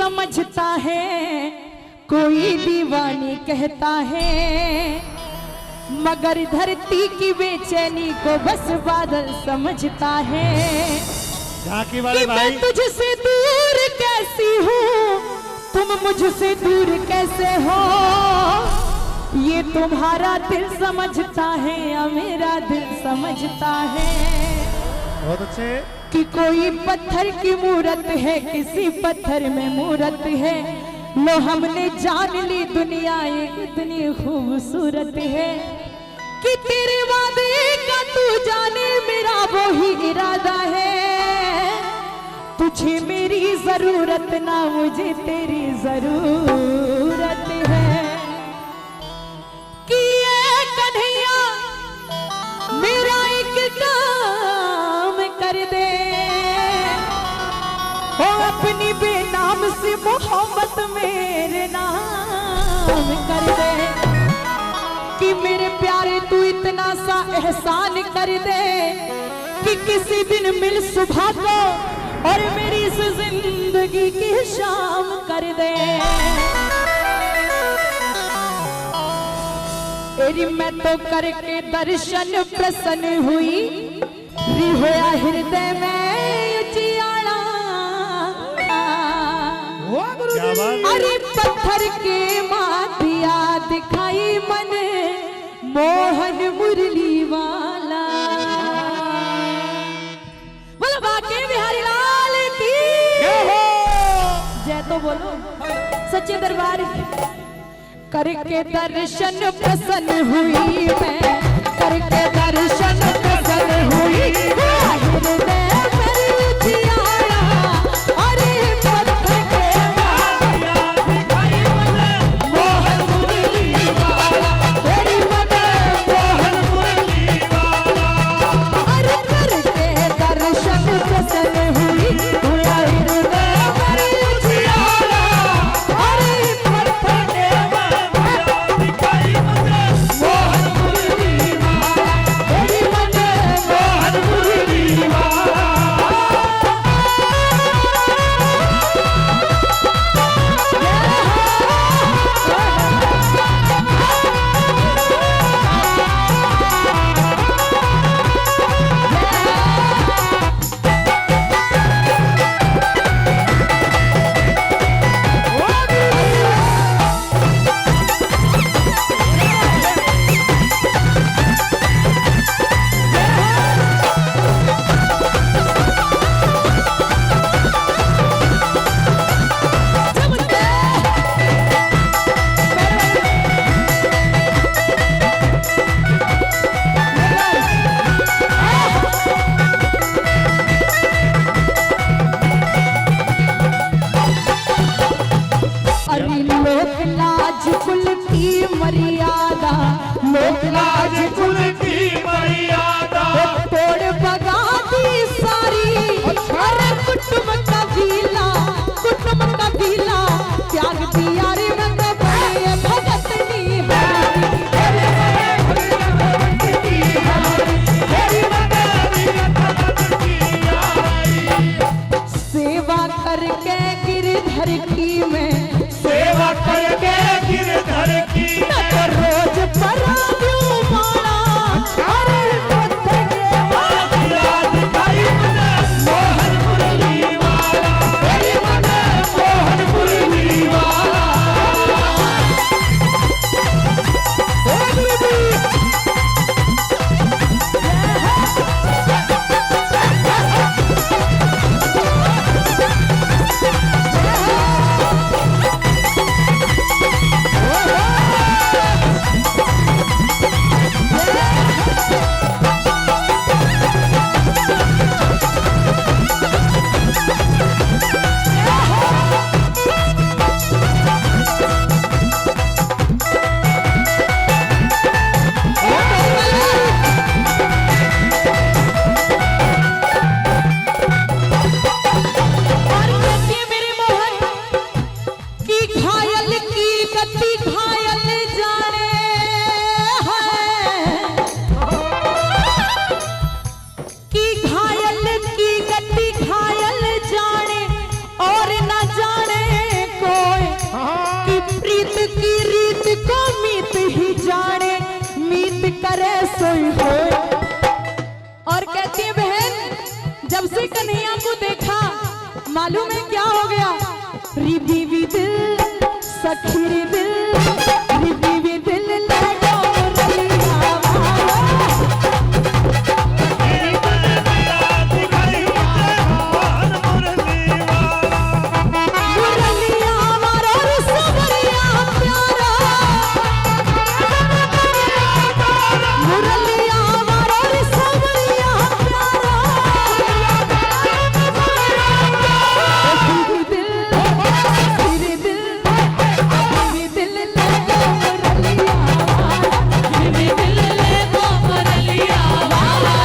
समझता है, कोई दीवानी कहता है, मगर धरती की बेचैनी को बस बादल समझता है। झांकी वाले कि भाई, मैं तुझसे दूर कैसी हूँ, तुम मुझसे दूर कैसे हो, ये तुम्हारा दिल समझता है या मेरा दिल समझता है। बहुत अच्छे। कि कोई पत्थर की मूरत है, किसी पत्थर में मूरत है, लो हमने जान ली दुनिया एक इतनी खूबसूरत है। कि तेरे वादे का तू जाने मेरा वो ही इरादा है, तुझे मेरी जरूरत ना मुझे तेरी जरूरत है। कि ये कन्हैया मेरा एक काम कर दे, हो अपनी बेनाम से मोहब्बत मेरे नाम कर दे। कि मेरे प्यारे तू इतना सा एहसान कर दे कि किसी दिन मिल सुबह को और मेरी इस जिंदगी की शाम कर दे। तेरी मैं तो करके दर्शन प्रसन्न हुई, होया हृदय में जियाड़ा। अरे पत्थर के मातिया दिखाई मन मोहन मुरली वाला। बोलो बाके बिहारी लाल की जय। तो बोलो सच्चे दरबार करके दर्शन प्रसन्न हुई मैं, करके दर्शन प्रसन्न हुई हृदय में जियाड़ा। अरे पत्थर के मातिया दिखाई मन मोहन मुरली वाला, तेरी मन मोहन मुरली वाला। अरे करके दर्शन प्रसन्न हुई हृदय में जियाड़ा। अरे पत्थर के लाज कुल की मर्यादा तोड़ भगा दी सारी। अरे कुटुंब कबीला त्याग दिया रे मैं तो बड़े भगत सेवा करके गिरधर की मैं, सेवा करके गिरधर की रोज पर रीत की रीत को मीत ही जाने, मीत करे सोई होए। और कहती है बहन, जब से कन्हैया को देखा मालूम है क्या हो गया। रिबी भी दिल सखी रे दिल, रिबी भी दिल लगो मुरलिया वाला। मुरलिया वाला रे सबरिया प्यारा, मुरलिया वाला रे सबरिया प्यारा। रिबी दिल सखी रे दिल, रिबी दिल लगो मुरलिया वाला, रिबी दिल लगो मुरलिया वाला।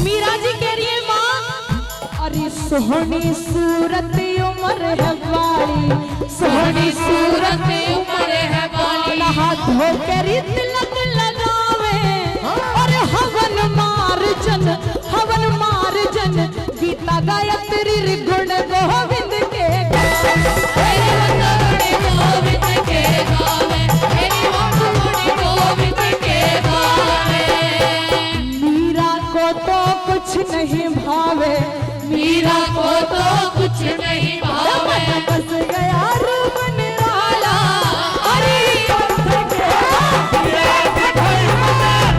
मीरा जी कह रही है माँ, अरे सोहनी सूरत उम्र है वाली, सोहनी सूरत उम्र है वाली। नहा धो के तिलक लगावे, अरे हवन मार्जन, हवन मार्जन, गीता गायत्री रे गुण गोविंद के गावे। मीरा को तो कुछ नहीं भावे, मीरा को तो कुछ नहीं भावे। बस गया रूबन वाला, अरे बस गया।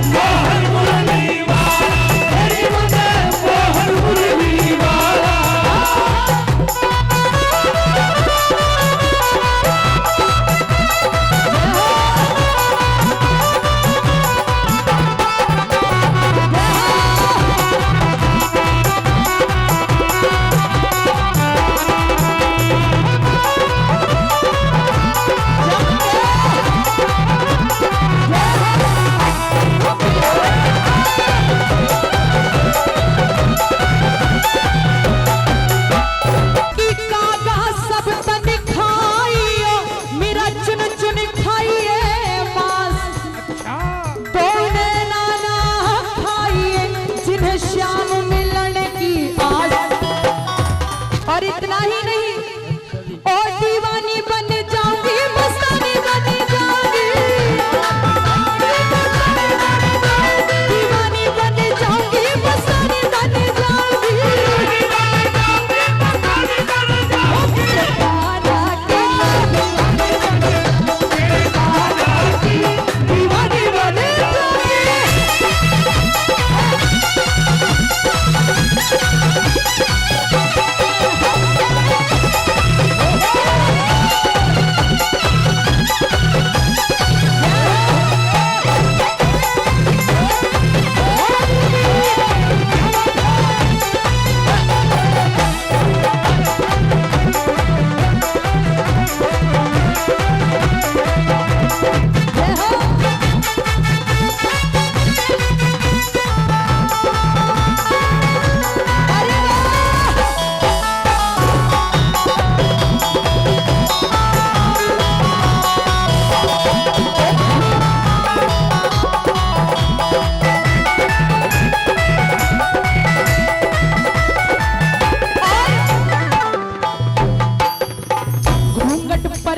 मोहन मुरली वाला, मेरी मने मोहन मुरली वाला। कि कागा सब तन खाइयो, मेरा चुन चुन खाइए मांस। तोने नाना खाइए, जिन्हें श्याम मिलने की आस। और इतना ही नहीं, और दीवानी बन जाऊंगी, मस्तानी बन जाऊंगी, दीवानी बन जाऊंगी, मस्तानी बन जाऊंगी। दीवानी बन जाऊंगी।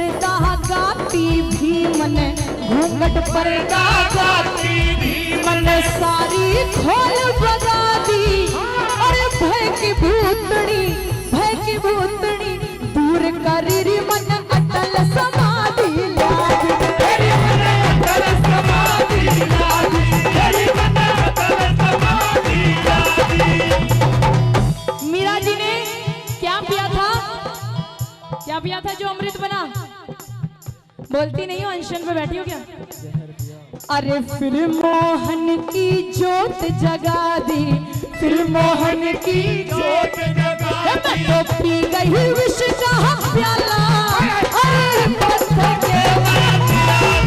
पर्दा गाती भी मन सारी खोल बगा दी। अरे भय की भूतड़ी दूर करी मन अटल समाधि लागी। तेरी मन अटल समाधि लागी, तेरी मन अटल समाधि लागी। मीरा जी ने क्या पिया था जो अमृत बना? बोलती नहीं हो, अनशन पे बैठी हो क्या? अरे फिर मोहन की जोत जगा दी, फिर मोहन की जोत जगा दी। तो पी गई विष का प्याला, अरे पत्थर के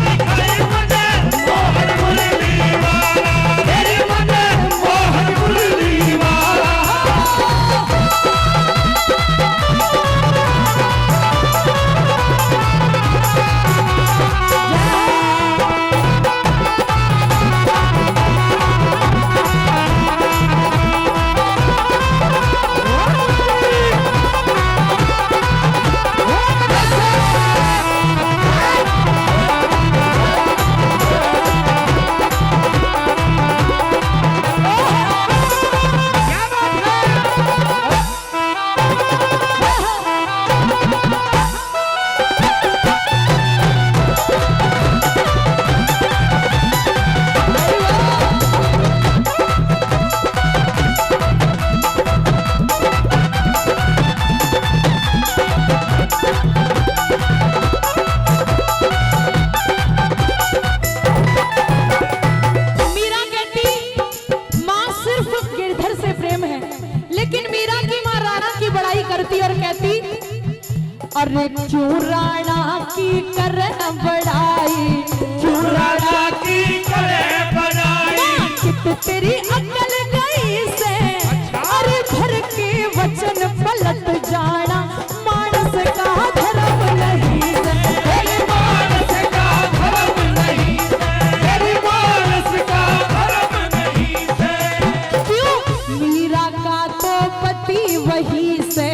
दिखाई मुझे मोहन मुरली वाला, तेरी मुझे मोहन मुरली वाला। अरे क्यों राणा की करन बड़ाई, क्यों राणा की करे बड़ाई। कित तेरी अकल गई से, अरे भर के वचन पलट जाना, मानस का धर्म नहीं से, तेरी मानस का धर्म नहीं से, तेरी मानस का धर्म नहीं से। क्यों मीरा का तो पति वही से,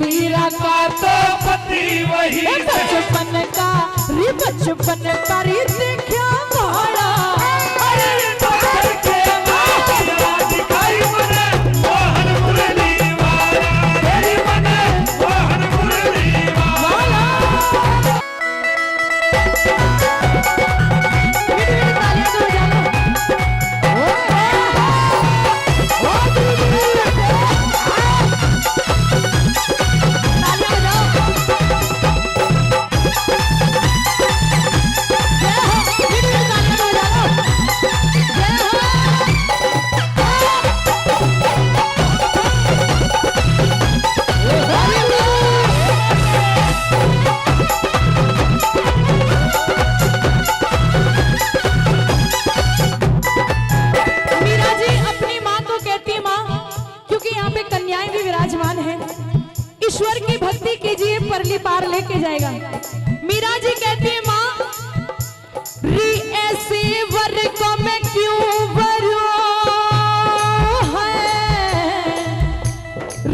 मीरा का तो पति वही से। बचपन का रे बचपन का रे देखा मारा, अरे पत्थर के माया दिखाई मुझे मोहन मुरली वाला, तेरी मुझे मोहन मुरली वाला। ईश्वर की भक्ति कीजिए, परली पार लेके जाएगा। मीरा जी कहती है माँ, री ऐसे वर को मैं क्यों वरो है,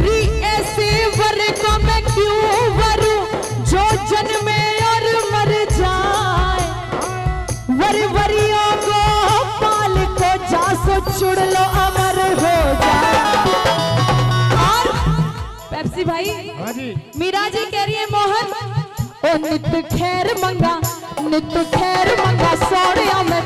री ऐसे वर को मैं क्यों वरो, जो जन्मे और मर जाए, वर वरियों को पाल को जासो चुड़ लो अमर हो जाए। पेप्सी भाई, हाँ जी। मीरा जी कह रही है मोहन, ओ नित खैर मंगा, नित खैर मंगा, सोड़िया में